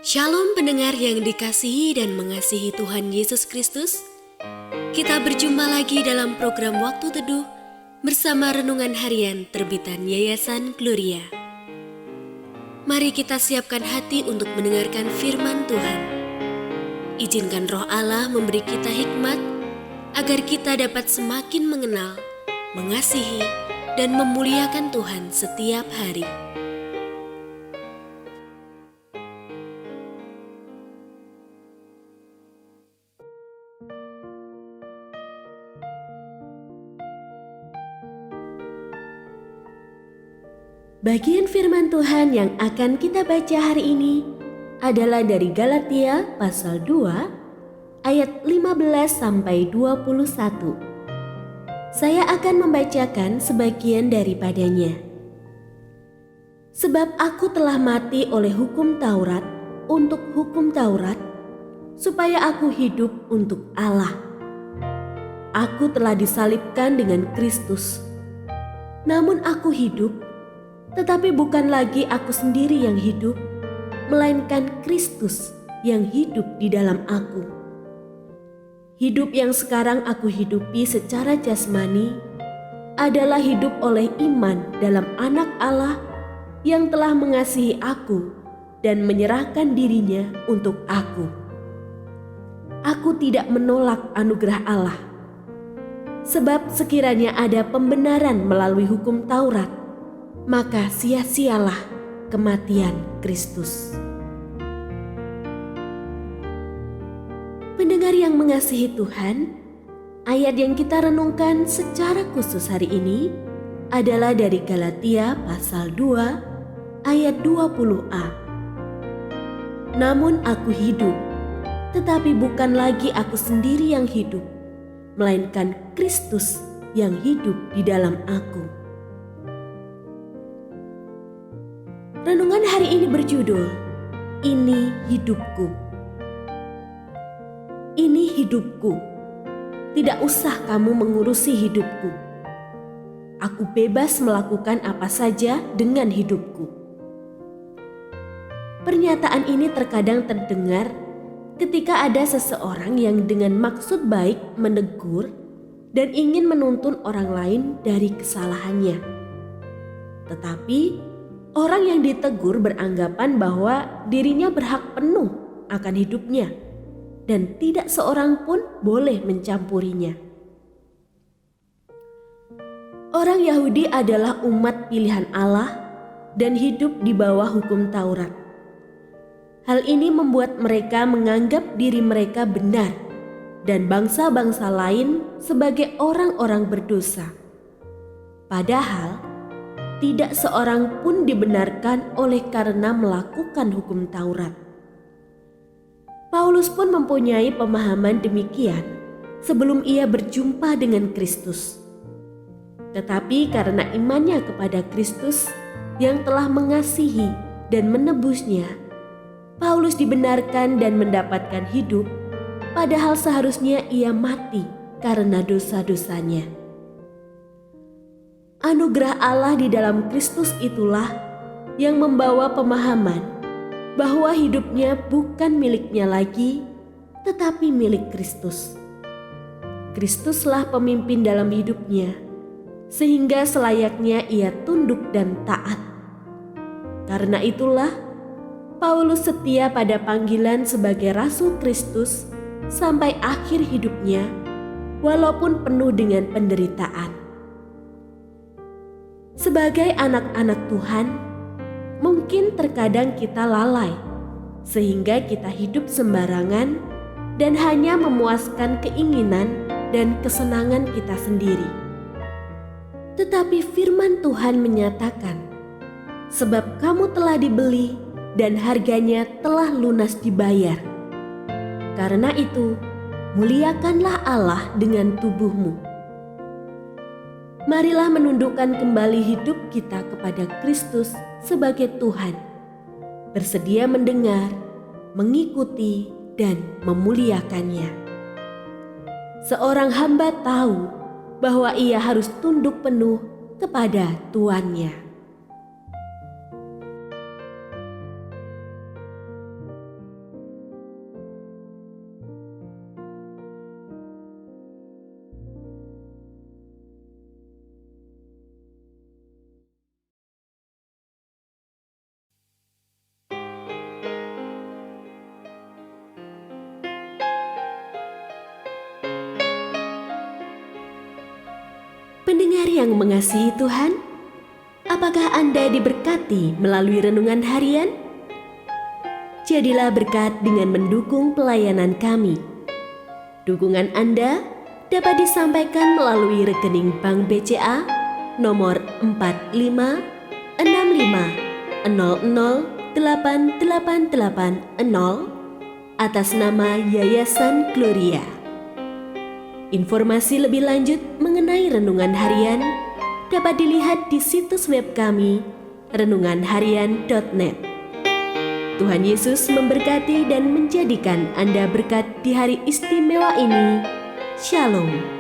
Shalom pendengar yang dikasihi dan mengasihi Tuhan Yesus Kristus. Kita berjumpa lagi dalam program Waktu Teduh bersama Renungan Harian terbitan Yayasan Gloria. Mari kita siapkan hati untuk mendengarkan firman Tuhan. Izinkan Roh Allah memberi kita hikmat agar kita dapat semakin mengenal, mengasihi, dan memuliakan Tuhan setiap hari. Bagian firman Tuhan yang akan kita baca hari ini adalah dari Galatia pasal 2 ayat 15 sampai 21. Saya akan membacakan sebagian daripadanya. Sebab aku telah mati oleh hukum Taurat untuk hukum Taurat, supaya aku hidup untuk Allah. Aku telah disalibkan dengan Kristus. Namun aku hidup, tetapi bukan lagi aku sendiri yang hidup, melainkan Kristus yang hidup di dalam aku. Hidup yang sekarang aku hidupi secara jasmani adalah hidup oleh iman dalam Anak Allah yang telah mengasihi aku dan menyerahkan dirinya untuk aku. Aku tidak menolak anugerah Allah, sebab sekiranya ada pembenaran melalui hukum Taurat, maka sia-sialah kematian Kristus. Pendengar yang mengasihi Tuhan, ayat yang kita renungkan secara khusus hari ini adalah dari Galatia pasal 2 ayat 20a. Namun aku hidup, tetapi bukan lagi aku sendiri yang hidup, melainkan Kristus yang hidup di dalam aku. Renungan hari ini berjudul, Ini Hidupku. Ini hidupku. Tidak usah kamu mengurusi hidupku. Aku bebas melakukan apa saja dengan hidupku. Pernyataan ini terkadang terdengar ketika ada seseorang yang dengan maksud baik menegur dan ingin menuntun orang lain dari kesalahannya. Tetapi orang yang ditegur beranggapan bahwa dirinya berhak penuh akan hidupnya dan tidak seorang pun boleh mencampurinya. Orang Yahudi adalah umat pilihan Allah dan hidup di bawah hukum Taurat. Hal ini membuat mereka menganggap diri mereka benar dan bangsa-bangsa lain sebagai orang-orang berdosa. Padahal tidak seorang pun dibenarkan oleh karena melakukan hukum Taurat. Paulus pun mempunyai pemahaman demikian sebelum ia berjumpa dengan Kristus. Tetapi karena imannya kepada Kristus yang telah mengasihi dan menebusnya, Paulus dibenarkan dan mendapatkan hidup, padahal seharusnya ia mati karena dosa-dosanya. Anugerah Allah di dalam Kristus itulah yang membawa pemahaman bahwa hidupnya bukan miliknya lagi, tetapi milik Kristus. Kristuslah pemimpin dalam hidupnya, sehingga selayaknya ia tunduk dan taat. Karena itulah, Paulus setia pada panggilan sebagai Rasul Kristus sampai akhir hidupnya, walaupun penuh dengan penderitaan. Sebagai anak-anak Tuhan, mungkin terkadang kita lalai, sehingga kita hidup sembarangan dan hanya memuaskan keinginan dan kesenangan kita sendiri. Tetapi firman Tuhan menyatakan, sebab kamu telah dibeli dan harganya telah lunas dibayar. Karena itu, muliakanlah Allah dengan tubuhmu. Marilah menundukkan kembali hidup kita kepada Kristus sebagai Tuhan, bersedia mendengar, mengikuti, dan memuliakannya. Seorang hamba tahu bahwa ia harus tunduk penuh kepada tuannya. yang mengasihi Tuhan, apakah Anda diberkati melalui renungan harian? Jadilah berkat dengan mendukung pelayanan kami. Dukungan Anda dapat disampaikan melalui rekening Bank BCA nomor 4565008880 atas nama Yayasan Gloria. Informasi lebih lanjut mengenai renungan harian dapat dilihat di situs web kami renunganharian.net. Tuhan Yesus memberkati dan menjadikan Anda berkat di hari istimewa ini. Shalom.